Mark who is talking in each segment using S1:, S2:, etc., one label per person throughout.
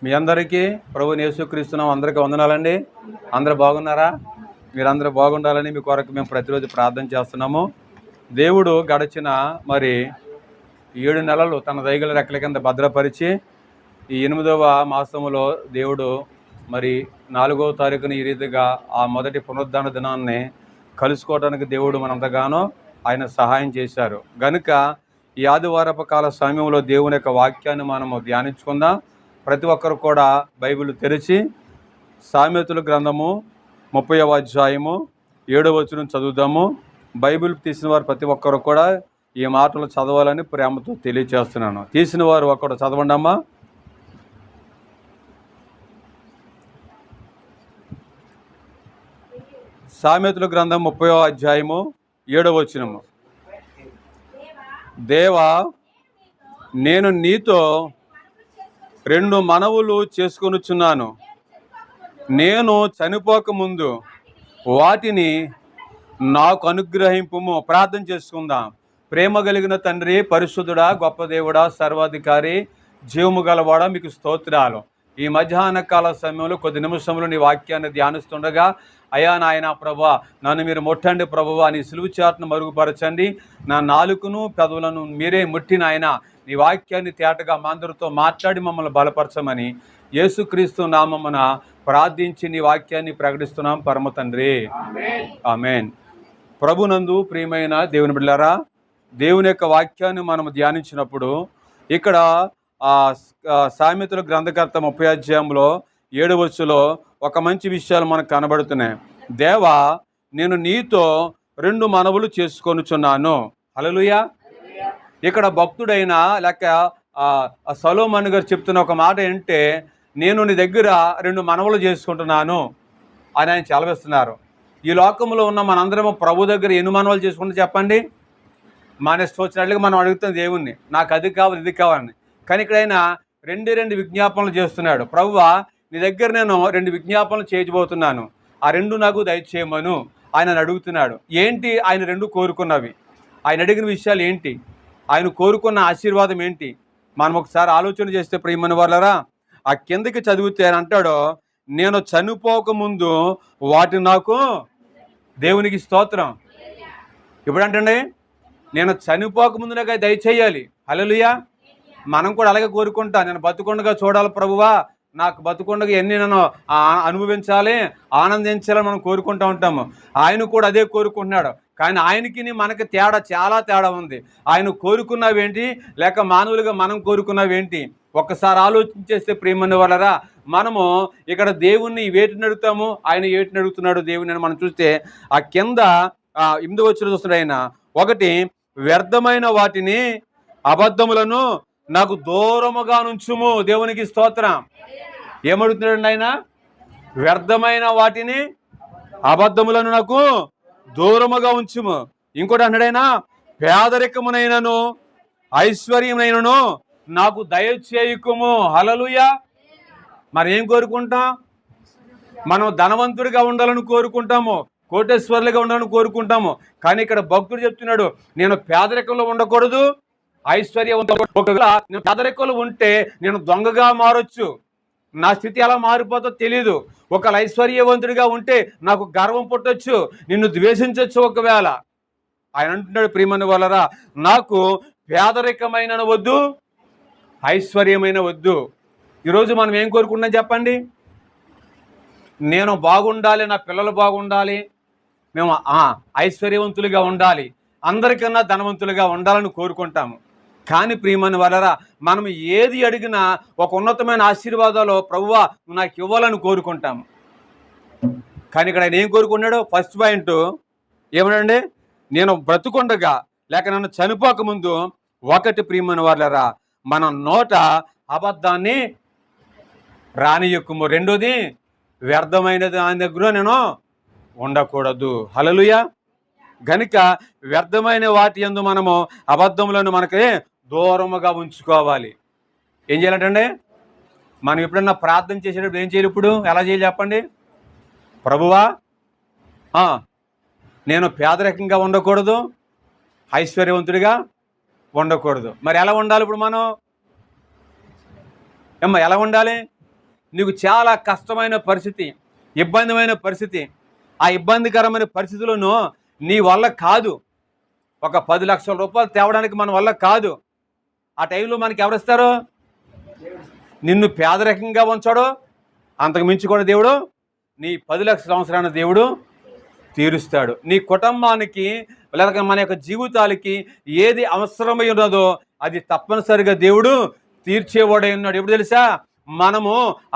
S1: మీ అందరికీ ప్రభువుని యేసుక్రీస్తున్నాం. అందరికీ వందనాలండి. అందరూ బాగున్నారా? మీరందరూ బాగుండాలని మీ కొరకు మేము ప్రతిరోజు ప్రార్థన చేస్తున్నాము. దేవుడు గడిచిన 7 నెలలు తన దయగల రెక్కల కింద భద్రపరిచి ఈ 8వ మాసములో దేవుడు 4వ తారీఖున ఈ రీతిగా ఆ మొదటి పునరుద్ధాన దినాన్ని కలుసుకోవడానికి దేవుడు మనంతగానో ఆయన సహాయం చేశారు. గనుక ఈ ఆదివారపు కాల సమయంలో దేవుని యొక్క వాక్యాన్ని మనము ధ్యానించుకుందాం. ప్రతి ఒక్కరు కూడా బైబిల్ తెరిచి సామెతల గ్రంథము 30వ అధ్యాయము 7వ వచనం చదువుదాము. బైబిల్ తీసిన వారు ప్రతి ఒక్కరు కూడా ఈ మాటలు చదవాలని ప్రేమతో తెలియచేస్తున్నాను. తీసిన వారు ఒక్కడు చదవండి అమ్మా. సామెతల గ్రంథం 30వ అధ్యాయము 7వ వచనము. దేవా, నేను నీతో 2 మనవులు చేసుకొనుచున్నాను. నేను చనిపోకముందు వాటిని నాకు అనుగ్రహింపుము. ప్రార్థన చేసుకుందాం. ప్రేమ కలిగిన తండ్రి, పరిశుద్ధుడా, గొప్ప దేవుడా, సర్వాధికారి, జీవము గలవాడా, మీకు స్తోత్రాలు. ఈ మధ్యాహ్న కాల సమయంలో కొద్ది నిమిషంలో నీ వాక్యాన్ని ధ్యానిస్తుండగా, అయా నాయన ప్రభువా, నన్ను మీరు ముట్టండి ప్రభువా, నీ సిలువ చాటును మరుగుపరచండి. నా నాలుకను పెదవులను మీరే ముట్టిన ఆయన నీ వాక్యాన్ని తేటగా మా అందరితో మాట్లాడి మమ్మల్ని బలపరచమని యేసుక్రీస్తు నామమున ప్రార్థించి నీ వాక్యాన్ని ప్రకటిస్తున్నాం పరమ తండ్రి. ఆమేన్. ప్రభునందు ప్రియమైన దేవుని బిడ్డలారా, దేవుని యొక్క వాక్యాన్ని మనం ధ్యానించినప్పుడు ఇక్కడ సామెతల గ్రంథకర్త 30వ అధ్యాయంలో 7వ వచనంలో ఒక మంచి విషయాలు మనకు కనబడుతున్నాయి. దేవా, నేను నీతో 2 మనవులు చేసుకొనుచున్నాను. హల్లెలూయా. ఇక్కడ భక్తుడైన లేక సొలొమోను గారు చెప్తున్న ఒక మాట ఏంటంటే, నేను నీ దగ్గర 2 మనవులు చేసుకుంటున్నాను అని ఆయన సెలవిస్తున్నారు. ఈ లోకంలో ఉన్న మనందరం ప్రభు దగ్గర ఎన్ని మనవులు చేసుకుంటే చెప్పండి? మన ఇష్టం వచ్చినట్లుగా మనం అడుగుతాం దేవుణ్ణి, నాకు అది కావాలి ఇది కావాలని. కానీ ఇక్కడ ఆయన 2 విజ్ఞాపనలు చేస్తున్నాడు. ప్రభువా, నీ దగ్గర నేను 2 విజ్ఞాపనలు చేయబోతున్నాను, ఆ 2 నాకు దయచేయమను ఆయన అడుగుతున్నాడు. ఏంటి ఆయన 2 కోరుకున్నవి? ఆయన అడిగిన విషయాలు ఏంటి? ఆయన కోరుకున్న ఆశీర్వాదం ఏంటి? మనం ఒకసారి ఆలోచన చేస్తే ప్రియమైన వాళ్ళరా, ఆ కిందకి చదివితే ఆయన అంటాడు, నేను చనిపోకముందు వాటిని నాకు, దేవునికి స్తోత్రం. ఇప్పుడు అంటండి, నేను చనిపోకముందు నాకు దయచేయాలి. హల్లెలూయా. మనం కూడా అలాగే కోరుకుంటాం. నేను బతుకుండగా చూడాలి ప్రభువా, నాకు బతుకుండగా ఎన్ని నేను అనుభవించాలి, ఆనందించాలని మనం కోరుకుంటూ ఉంటాము. ఆయన కూడా అదే కోరుకుంటున్నాడు. కానీ ఆయనకి మనకి చాలా తేడా ఉంది. ఆయన కోరుకున్నవేంటి, లేక మానవులుగా మనం కోరుకున్నవేంటి? ఒక్కసారి ఆలోచించేస్తే ప్రియమైన వాళ్ళరా, మనము ఇక్కడ దేవుణ్ణి వేటిని అడుగుతాము, ఆయన ఏటిని అడుగుతున్నాడు దేవుని అని మనం చూస్తే ఆ కింద 8వ వచనం చూస్తున్నాడు ఆయన. 1, వ్యర్థమైన వాటిని అబద్ధములను నాకు దూరముగా నుంచుము. దేవునికి స్తోత్రం. ఏమడుగుతున్నాడు ఆయన? వ్యర్థమైన వాటిని అబద్ధములను నాకు దూరముగా ఉంచుము. ఇంకోటి అన్నాడైనా, పేదరికమునైనను ఐశ్వర్యమునైనను నాకు దయచేయుకుము. హల్లెలూయా. మరి ఏం కోరుకుంటాం? మనం ధనవంతుడిగా ఉండాలని కోరుకుంటాము, కోటేశ్వర్లుగా ఉండాలని కోరుకుంటాము. కానీ ఇక్కడ భక్తుడు చెప్తున్నాడు, నేను పేదరికంలో ఉండకూడదు, ఐశ్వర్యవంతుడు. ఒకవేళ నేను పేదరికంలో ఉంటే నేను దొంగగా మారొచ్చు, నా స్థితి ఎలా మారిపోతో తెలియదు. ఒకవేళ ఐశ్వర్యవంతుడిగా ఉంటే నాకు గర్వం పుట్టొచ్చు, నిన్ను ద్వేషించవచ్చు ఒకవేళ. ఆయన అంటున్నాడు, ప్రియమైన వాళ్ళరా, నాకు పేదరికమైన వద్దు, ఐశ్వర్యమైన వద్దు. ఈరోజు మనం ఏం కోరుకుంటున్నాం చెప్పండి? నేను బాగుండాలి, నా పిల్లలు బాగుండాలి, మేము ఐశ్వర్యవంతులుగా ఉండాలి, అందరికన్నా ధనవంతులుగా ఉండాలని కోరుకుంటాము. కానీ ప్రియమైన వాళ్ళరా, మనం ఏది అడిగినా ఒక ఉన్నతమైన ఆశీర్వాదాలు ప్రభువా నాకు ఇవ్వాలని కోరుకుంటాము. కానీ ఇక్కడ ఆయన ఏం కోరుకున్నాడు? ఫస్ట్ పాయింట్ ఏమనండి, నేను బ్రతుకుండగా లేక నన్ను చనిపోకముందు 1 ప్రియమైన వాళ్ళరా, మన నోట అబద్ధాన్ని రానియకుము. 2ది, వ్యర్థమైనది ఆయన దగ్గర నేను ఉండకూడదు. హల్లెలూయా. గనుక వ్యర్థమైన వాటి యందు మనము అబద్ధములను మనకి దూరముగా ఉంచుకోవాలి. ఏం చేయాలంటండి? మనం ఎప్పుడన్నా ప్రార్థన చేసేటప్పుడు ఏం చేయాలి? ఇప్పుడు ఎలా చేయాలి చెప్పండి? ప్రభువా, నేను పేదరికంగా ఉండకూడదు, ఐశ్వర్యవంతుడిగా ఉండకూడదు. మరి ఎలా ఉండాలి ఇప్పుడు మనం? ఎలా ఉండాలి? నీకు చాలా కష్టమైన పరిస్థితి, ఇబ్బందిమైన పరిస్థితి, ఆ ఇబ్బందికరమైన పరిస్థితులను నీ వల్ల కాదు, ఒక 10 లక్షల రూపాయలు తేవడానికి మన వల్ల కాదు. ఆ టైంలో మనకి ఎవరిస్తారు? నిన్ను పేదరికంగా ఉంచాడో అంతకు మించి కూడా దేవుడు నీ 10 లక్షల అవసరాన్ని దేవుడు తీరుస్తాడు. నీ కుటుంబానికి లేక మన యొక్క జీవితాలకి ఏది అవసరమై ఉన్నదో అది తప్పనిసరిగా దేవుడు తీర్చేవాడై ఉన్నాడు. ఎప్పుడు తెలుసా? మనము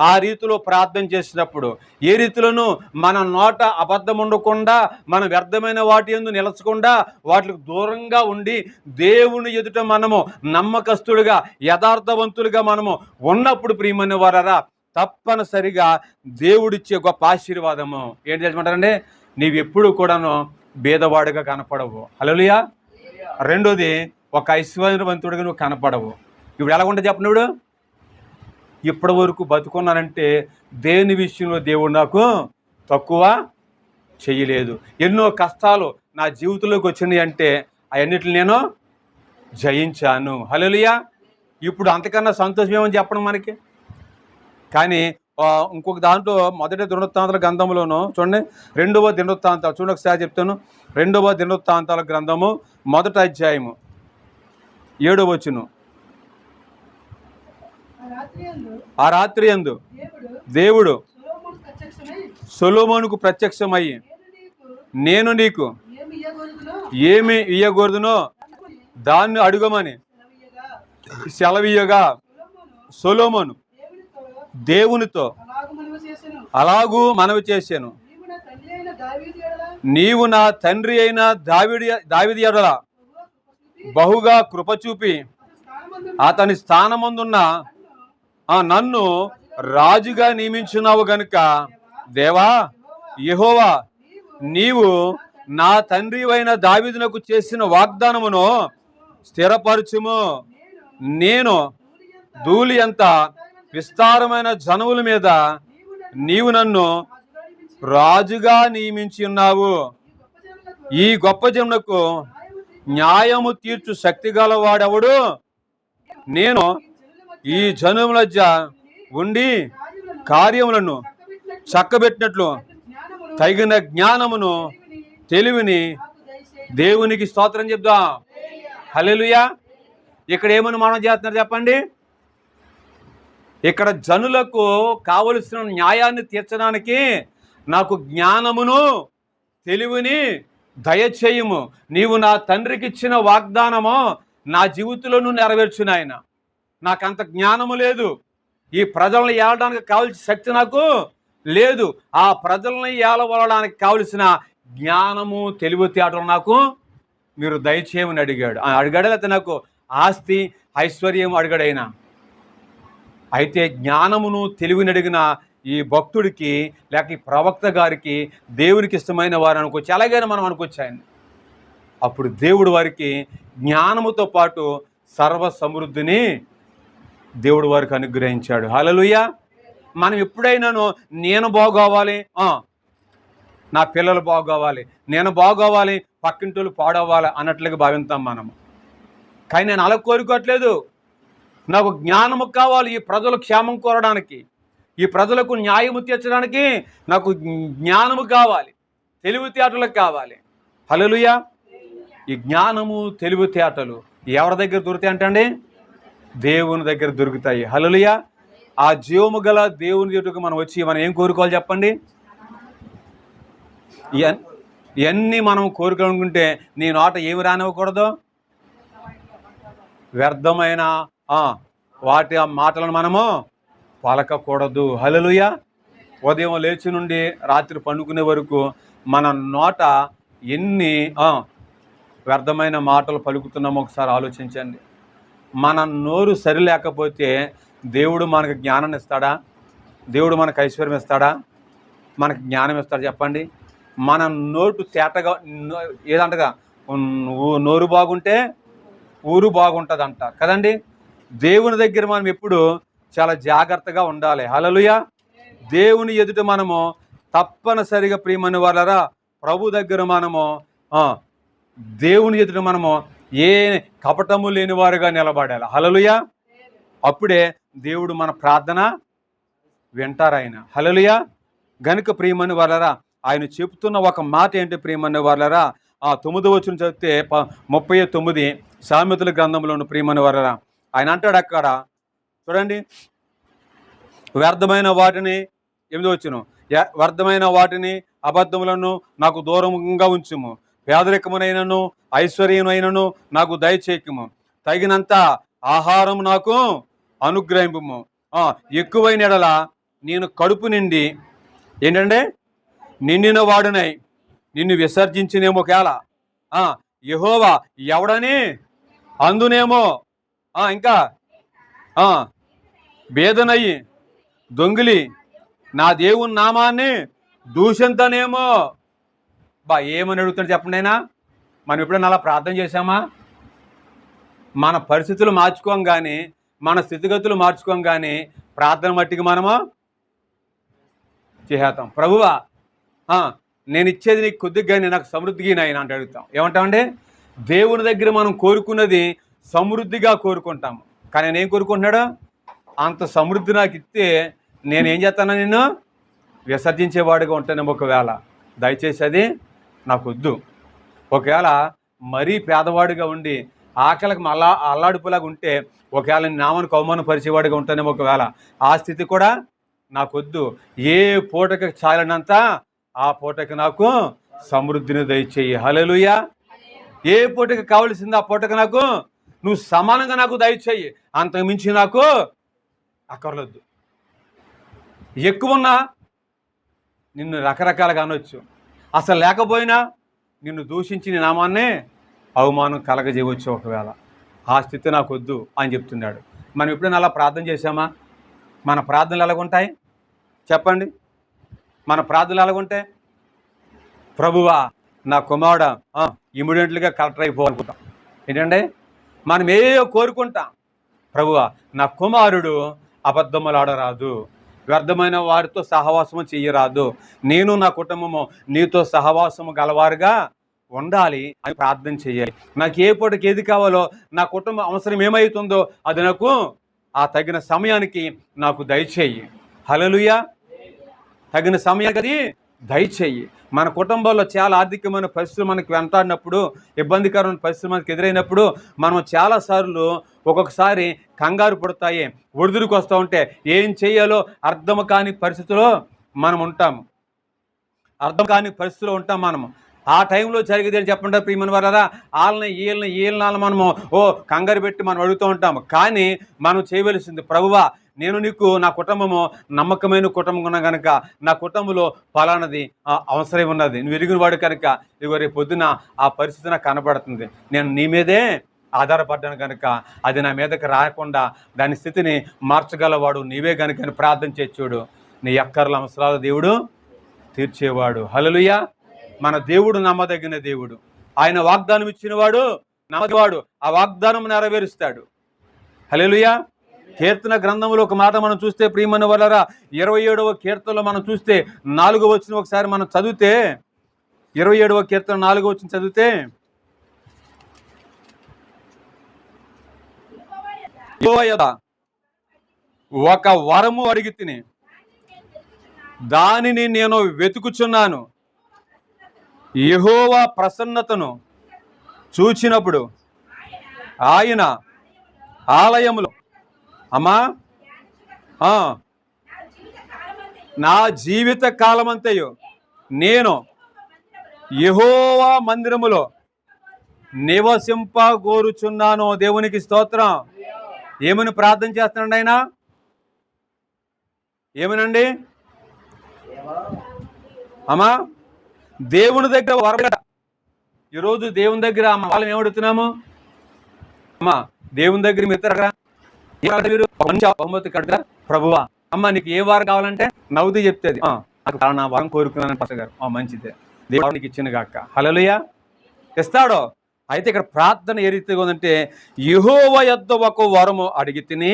S1: ఆ రీతిలో ప్రార్థన చేసినప్పుడు. ఏ రీతిలోనూ మన నోట అబద్ధం ఉండకుండా, మన వ్యర్థమైన వాటి యందు నిలచకుండా, వాటికి దూరంగా ఉండి దేవుని ఎదుట మనము నమ్మకస్తులుగా, యథార్థవంతులుగా మనము ఉన్నప్పుడు, ప్రియమైన వారరా, తప్పనిసరిగా దేవుడిచ్చే గొప్ప ఆశీర్వాదము ఏంటి తెలుసుకుంటారండి? నీవెప్పుడు కూడాను భేదవాడుగా కనపడవు. హల్లెలూయా. రెండోది, ఒక ఐశ్వర్యవంతుడిగా నువ్వు కనపడవు. ఇప్పుడు ఎలాగుంటే చెప్పినప్పుడు, ఇప్పటి వరకు బతుకున్నానంటే దేని విషయంలో దేవుడు నాకు తక్కువ చేయలేదు. ఎన్నో కష్టాలు నా జీవితంలోకి వచ్చినాయి అంటే అవన్నిటిని నేను జయించాను. హల్లెలూయా. ఇప్పుడు అంతకన్నా సంతోషం ఏమని చెప్పడం మనకి. కానీ ఇంకొక దాంట్లో మొదటి దినవృత్తాంతాల గ్రంథంలోను చూడండి, 2వ దినవృత్తాంతాలు చూడండి, ఒకసారి చెప్తాను. 2వ దినవృత్తాంతాల గ్రంథము 1వ అధ్యాయము 7వ వచనం. ఆ రాత్రి యందు దేవుడు సొలొమోనుకు ప్రత్యక్షమయ్యి, నేను నీకు ఏమి ఇయ్యకూడదునో దాన్ని అడుగమని సెలవీయగా, సొలొమోను దేవునితో అలాగూ మనవి చేశాను, నీవు నా తండ్రి అయిన దావీదు ఎడల బహుగా కృప చూపి అతని స్థానమందున్న నన్ను రాజుగా నియమించున్నావు గనుక, దేవా యెహోవా, నీవు నా తండ్రి అయిన దావీదునకు చేసిన వాగ్దానమును స్థిరపరచుము. నేను ధూళి అంత విస్తారమైన జనముల మీద నీవు నన్ను రాజుగా నియమించి ఉన్నావు. ఈ గొప్ప జనులకు న్యాయము తీర్చు శక్తి గలవాడెవడు? నేను ఈ జనముల మధ్య ఉండి కార్యములను చక్కబెట్టినట్లు తగిన జ్ఞానమును, తెలివిని దేవునికి స్తోత్రం చెప్దాం. హల్లెలూయా. ఇక్కడ ఏమని మనం చేస్తున్నారు చెప్పండి? ఇక్కడ జనులకు కావలసిన న్యాయాన్ని తీర్చడానికి నాకు జ్ఞానమును, తెలివిని దయచేయము. నీవు నా తండ్రికి ఇచ్చిన వాగ్దానము నా జీవితంలోనూ నెరవేర్చు నాయన. నాకంత జ్ఞానము లేదు, ఈ ప్రజలను ఏలడానికి కావలసిన శక్తి నాకు లేదు. ఆ ప్రజలను ఏలవలడానికి కావలసిన జ్ఞానము, తెలివితేటలు నాకు మీరు దయచేయమని అడిగాడు. అడిగాడు, లేకపోతే నాకు ఆస్తి ఐశ్వర్యం అడిగాడైనా. అయితే జ్ఞానమును, తెలివిని అడిగిన ఈ భక్తుడికి లేక ఈ ప్రవక్త గారికి దేవునికి ఇష్టమైన వారు అనుకోవచ్చు, అలాగైనా మనం అనుకోవచ్చు ఆయన. అప్పుడు దేవుడు వారికి జ్ఞానముతో పాటు సర్వ సమృద్ధిని దేవుడు వారికి అనుగ్రహించాడు. హల్లెలూయా. మనం ఎప్పుడైనాను నేను బాగోవాలి, నా పిల్లలు బాగోవాలి, నేను బాగోవాలి, పక్కింటోళ్ళు పాడవ్వాలి అన్నట్లుగా భావిస్తాం మనము. కానీ నేను అలా కోరుకోవట్లేదు. నాకు జ్ఞానము కావాలి, ఈ ప్రజలు క్షేమం కోరడానికి, ఈ ప్రజలకు న్యాయము తీర్చడానికి నాకు జ్ఞానము కావాలి, తెలివితేటలకు కావాలి. హల్లెలూయా. ఈ జ్ఞానము, తెలివితేటలు ఎవరి దగ్గర దొరుకుతాయి అంటండి? దేవుని దగ్గర దొరుకుతాయి. హల్లెలూయా. ఆ జీవము గల దేవుని ఎదుటకు మనం వచ్చి మనం ఏం కోరుకోవాలి చెప్పండి? ఇవన్నీ మనం కోరుకోనుకుంటే నీ నోట ఏమి రానివ్వకూడదు? వ్యర్థమైన వాటి మాటలను మనము పలకకూడదు. హల్లెలూయా. ఉదయం లేచి నుండి రాత్రి పండుకునే వరకు మన నోట ఎన్ని వ్యర్థమైన మాటలు పలుకుతున్నామో ఒకసారి ఆలోచించండి. మన నోరు సరి లేకపోతే దేవుడు మనకు జ్ఞానాన్ని ఇస్తాడా? దేవుడు మనకు ఐశ్వర్యం ఇస్తాడా? మనకు జ్ఞానం ఇస్తాడా చెప్పండి? మన నోటు తేటగా ఏదంటగా, నోరు బాగుంటే ఊరు బాగుంటుంది అంటారు కదండి. దేవుని దగ్గర మనం ఎప్పుడు చాలా జాగ్రత్తగా ఉండాలి. హల్లెలూయా. దేవుని ఎదుట మనము తప్పనిసరిగా ప్రియమైన వాళ్ళరా ప్రభు దగ్గర మనము దేవుని ఎదుట మనము ఏ కపటము లేని వారుగా నిలబడాలి. హల్లెలూయా. అప్పుడే దేవుడు మన ప్రార్థన వింటారు ఆయన. హల్లెలూయా. గనుక ప్రియమని వాళ్ళరా ఆయన చెప్తున్న ఒక మాట ఏంటి ప్రియమని వాళ్ళరా, ఆ 9వ వచనం చదివితే 39 సామెతల గ్రంథంలోని ప్రియమని వాళ్ళరా ఆయన అంటాడు అక్కడ చూడండి, వ్యర్థమైన వాటిని 8వ వచనం, వ్యర్థమైన వాటిని అబద్ధములను నాకు దూరంగా ఉంచుము, పేదరికమునైనను ఐశ్వర్యమైనను నాకు దయచేయకుము, తగినంత ఆహారం నాకు అనుగ్రహింపుము, ఎక్కువైన ఎడల నేను కడుపు నిండి ఏంటంటే నిండిన వాడునై నిన్ను విసర్జించినేమో ఒకవేళ యెహోవా ఎవడని అందునేమో, ఇంకా భేదనయ్యి దొంగిలి నా దేవుని నామాన్ని దూషింతనేమో. ఏమని అడుగుతాడు చెప్పండి అయినా. మనం ఎప్పుడైనా అలా ప్రార్థన చేశామా? మన పరిస్థితులు మార్చుకోం కానీ, మన స్థితిగతులు మార్చుకోం కానీ ప్రార్థన మట్టికి మనము చేసేస్తాం. ప్రభువా నేను ఇచ్చేది నీకు కొద్దిగా నాకు సమృద్ధిగా నాయన అంటే అడుగుతాం. ఏమంటామండి? దేవుని దగ్గర మనం కోరుకున్నది సమృద్ధిగా కోరుకుంటాము. కానీ నేను ఏం కోరుకుంటున్నాడు? అంత సమృద్ధి నాకు ఇస్తే నేనేం చేస్తాను? నిన్ను విసర్జించేవాడిగా ఉంటాను. ఒకవేళ దయచేసి అది నాకు వద్దు. ఒకవేళ మరీ పేదవాడిగా ఉండి ఆకలికి మళ్ళా అల్లాడిపోలాగా ఉంటే ఒకవేళ నామను అవమానపరిచేవాడిగా ఉంటానేమో. ఒకవేళ ఆ స్థితి కూడా నాకు వద్దు. ఏ పూటకి చాలినంత ఆ పూటకి నాకు సమృద్ధిని దయచేయి. హల్లెలూయా. ఏ పూటకి కావలసింది ఆ పూటకి నాకు నువ్వు సమానంగా నాకు దయచేయి. అంతకు మించి నాకు అక్కర్లొద్దు. ఎక్కువన్నా నిన్ను రకరకాలుగా అనొచ్చు, అసలు లేకపోయినా నిన్ను దూషించి నీ నామాన్నే అవమానం కలగజేయవచ్చు. ఒకవేళ ఆ స్థితి నాకు వద్దు అని చెప్తున్నాడు. మనం ఎప్పుడైనా అలా ప్రార్థన చేశామా? మన ప్రార్థనలు ఎలాగుంటాయి చెప్పండి? మన ప్రార్థనలు ఎలాగుంటాయి? ప్రభువా నా కుమారుడు ఇమీడియట్లీగా కలెక్టర్ అయిపోవాలనుకుంటాం. ఏంటంటే మనం ఏయో కోరుకుంటాం. ప్రభువా నా కుమారుడు అబద్ధములాడరాదు, వ్యర్థమైన వారితో సహవాసము చెయ్యరాదు, నేను నా కుటుంబము నీతో సహవాసము గలవారుగా ఉండాలి అని ప్రార్థన చేయాలి. నాకు ఏ పూటకి ఏది కావాలో, నా కుటుంబం అవసరం ఏమవుతుందో అది నాకు ఆ తగిన సమయానికి నాకు దయచేయి. హల్లెలూయా. తగిన సమయానికి అది దయచేయి. మన కుటుంబంలో చాలా ఆర్థికమైన పరిస్థితులు మనకు వెంటాడినప్పుడు, ఇబ్బందికరమైన పరిస్థితులు మనకు ఎదురైనప్పుడు మనం చాలాసార్లు ఒక్కొక్కసారి కంగారు పడతాయి, ఒడిదుడికి వస్తూ ఉంటే ఏం చేయాలో అర్థం కాని పరిస్థితిలో మనం ఉంటాము. అర్థం కాని పరిస్థితిలో ఉంటాం మనము. ఆ టైంలో జరిగేది అని చెప్పండి ప్రియమైన వారా, వీళ్ళని మనము కంగారు పెట్టి మనం అడుగుతూ ఉంటాము. కానీ మనం చేయవలసింది, ప్రభువా నేను నీకు నా కుటుంబము నమ్మకమైన కుటుంబం ఉన్నా కనుక నా కుటుంబంలో ఫలానది అవసరం ఉన్నది, నువ్వు ఎరిగిన వాడు కనుక ఇదిగో రేపు పొద్దున ఆ పరిస్థితి నాకు కనబడుతుంది, నేను నీ మీదే ఆధారపడ్డాను కనుక అది నా మీదకి రాకుండా దాని స్థితిని మార్చగలవాడు నీవే కనుక అని ప్రార్థన చేర్చాడు. నీ అక్కర్ల అవసరాల దేవుడు తీర్చేవాడు. హల్లెలూయా. మన దేవుడు నమ్మదగిన దేవుడు. ఆయన వాగ్దానం ఇచ్చినవాడు నమ్మదగినవాడు. ఆ వాగ్దానం నెరవేరుస్తాడు. హల్లెలూయా. కీర్తన గ్రంథంలో ఒక మాట మనం చూస్తే ప్రియమైన వాళ్ళరా, 27వ కీర్తనలో మనం చూస్తే 4వ వచనం ఒకసారి మనం చదివితే, 27వ కీర్తన 4వ వచనం చదివితే, ఒక వరము అడిగి తిని దానిని నేను వెతుకుచున్నాను, యెహోవా ప్రసన్నతను చూచినప్పుడు ఆయన ఆలయములో అమ్మా నా జీవిత కాలమంతయు నేను యెహోవా మందిరములో నివసింపగోరుచున్నాను. దేవునికి స్తోత్రం. ఏమని ప్రార్థన చేస్తున్నాడు ఆయన? ఏమనండి అమ్మా? దేవుని దగ్గర వరమట. ఈరోజు దేవుని దగ్గర వాళ్ళని ఏమడుగుతున్నాము? అమ్మా దేవుని దగ్గర మీరు బహుమతి కడతా, ప్రభువా అమ్మ నీకు ఏ వారం కావాలంటే నవ్వుతూ చెప్తుంది, నాకు నా వరం కోరుకున్నాను పాస్టర్ గారు. మంచిదే, దేవుడు నీకు ఇచ్చిన గాక. హల్లెలూయా. ఇస్తాడో. అయితే ఇక్కడ ప్రార్థన ఏ రీతిగా ఉందంటే, యెహోవా యొద్ద ఒక వరము అడిగి తిని,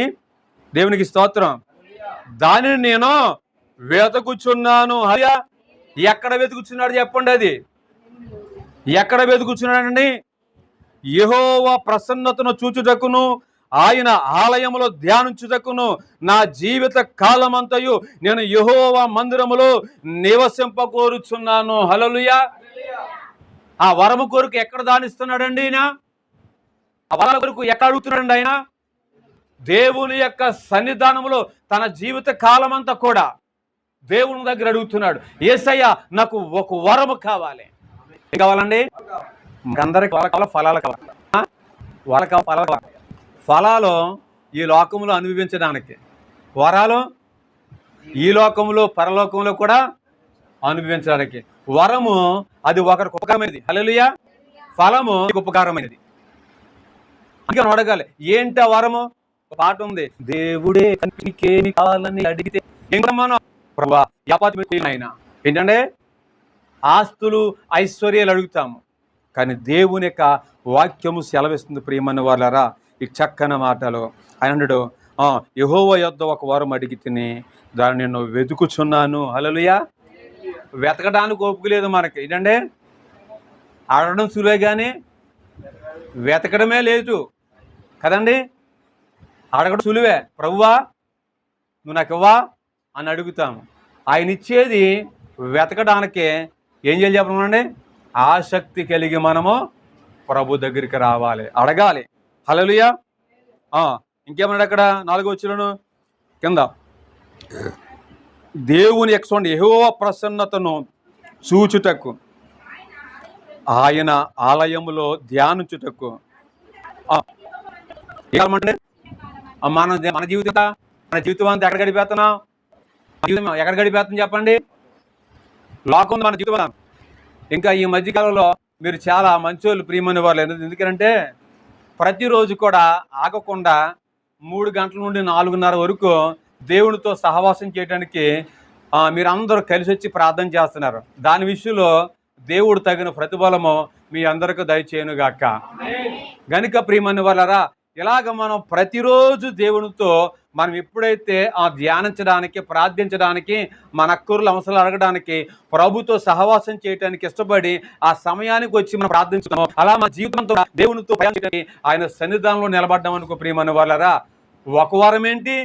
S1: దేవునికి స్తోత్రం, దానిని నేను వెతుకుచున్నాను. హల్లెలూయా. ఎక్కడ వెతుకుచున్నాడు చెప్పండి? అది ఎక్కడ వెతుకుచున్నాడండి? యెహోవా ప్రసన్నతను చూచుటకును ఆయన ఆలయములో ధ్యానించుటకును నా జీవిత కాలమంతయు నేను యెహోవా మందిరములో నివసింపకోరుచున్నాను. హల్లెలూయా. ఆ వరము కొరకు ఎక్కడ దానిస్తున్నాడండి ఆయన? ఆ వరం కొరకు ఎక్కడ అడుగుతున్నాడండి ఆయన? దేవుని యొక్క సన్నిధానంలో తన జీవిత కాలమంతా కూడా దేవుని దగ్గర అడుగుతున్నాడు. యేసయ్య నాకు ఒక వరము కావాలి. ఏం కావాలండి? అందరికి ఫలాలు కావాలి. వాళ్ళకి ఫలాలు ఈ లోకంలో అనుభవించడానికి, వరాలు ఈ లోకంలో పరలోకంలో కూడా అనుభవించడానికి. వరము అది ఒకరికి ఉపకారమైనది. హల్లెలూయా. ఫలము ఉపకారమైనది. ఇంకా అడగాలి, ఏంటి ఆ వరము? పాట ఉంది, దేవుడే నీకేమి కావాలని అడిగితే మనం ప్రభువా ఆయన ఏంటంటే ఆస్తులు ఐశ్వర్యాలు అడుగుతాము, కానీ దేవుని యొక్క వాక్యము సెలవిస్తుంది. ప్రియమైన వాళ్ళారా, ఈ చక్కని మాటలు ఆయన అన్నాడు, యెహోవా యొద్ద ఒక వరం అడిగి తిని దాన్ని నేను వెతుకుచున్నాను. హల్లెలూయా. వెతకడానికి ఓపిక లేదు మనకి. ఏంటంటే అడగడం సులువే కానీ వెతకడమే లేదు కదండి. అడగడం సులువే, ప్రభువా నువ్వు నాకు ఇవ్వా అని అడుగుతాము. ఆయన ఇచ్చేది వెతకడానికే ఏం చేయాలి చెప్పమండి? ఆసక్తి కలిగి మనము ప్రభు దగ్గరికి రావాలి, అడగాలి. హల్లెలూయా. ఇంకేమన్నాడు అక్కడ 4వ వచనం కింద, దేవుని యొక్క యెహోవా ప్రసన్నతను చూచుటకు ఆయన ఆలయములో ధ్యానించుటకు. ఏమంటే మన జీవితం అంతా ఎక్కడ గడిపేస్తున్నాం? ఎక్కడ గడిపేస్తున్నాం చెప్పండి? లోకం మన జీవితం. ఇంకా ఈ మధ్యకాలంలో మీరు చాలా మంచోళ్ళు, ప్రియమైన వాళ్ళు. ఎందుకంటే ప్రతిరోజు కూడా ఆగకుండా 3 గంటల నుండి 4:30 వరకు దేవునితో సహవాసం చేయడానికి మీరు అందరూ కలిసి వచ్చి ప్రార్థన చేస్తున్నారు. దాని విషయంలో దేవుడు తగిన ప్రతిఫలము మీ అందరికీ దయచేయునుగాక. గనుక ప్రియమైన వాళ్ళరా, ఇలాగ మనం ప్రతిరోజు దేవునితో మనం ఎప్పుడైతే ధ్యానించడానికి, ప్రార్థించడానికి, మన అక్కర్లు అవసరాలు అడగడానికి, ప్రభుతో సహవాసం చేయడానికి ఇష్టపడి ఆ సమయానికి వచ్చి మనం ప్రార్థించుతాము, అలా మన జీవితంతో దేవునితో ఆయన సన్నిధానంలో నిలబడ్డాం అనుకో ప్రియమైన వాళ్ళరా, ఒక వారం ఏంటి,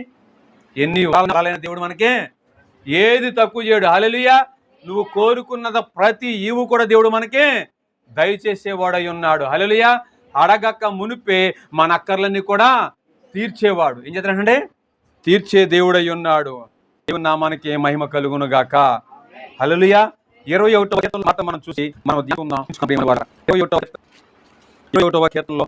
S1: ఎన్ని వారాలైన దేవుడు మనకి ఏది తక్కువ చేయడు. హల్లెలూయా. నువ్వు కోరుకున్నది ప్రతి ఈవు కూడా దేవుడు మనకి దయచేసేవాడై ఉన్నాడు. హల్లెలూయా. అడగక మునిపే మన అక్కర్లన్నీ కూడా తీర్చేవాడు. ఏం చేస్తాడంటే తీర్చే దేవుడై ఉన్నాడు. దేవుని నామానికి మహిమ కలుగును గాక. హల్లెలూయా. 21వ కీర్తనలో మనం చూసి మనం 21వ కీర్తనలో